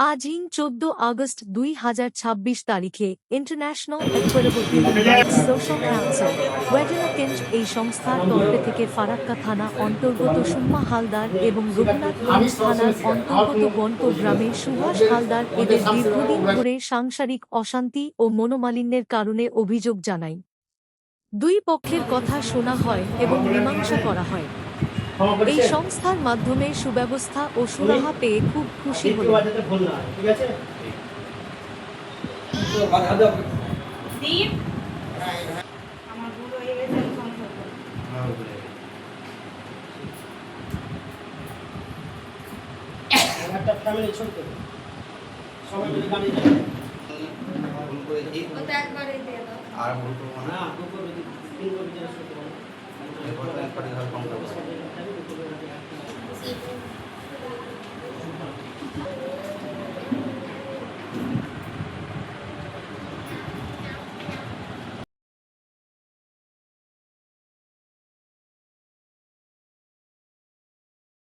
আজই 14 আগস্ট 2026 তারিখে international equitable human rights social council ওয়েডেনাকেঞ্জ এই সংস্থার তরফে থেকে ফারাক্কা থানা অন্তর্গত সুম্মা হালদার এবং রঘুনাথগঞ্জ থানার অন্তর্গত বনক গ্রামের সুভাষ হালদার এদের দীর্ঘদিন ধরে সাংসারিক অশান্তি ও মনোমালিন্যের কারণে অভিযোগ জানায়। দুই পক্ষের কথা শোনা হয় এবং মীমাংসা করা হয়। এই সংস্থার মাধ্যমে সুব্যবস্থা ও সুরাহা পেয়ে খুব খুশি হল। আর ভুল করবো না একবারে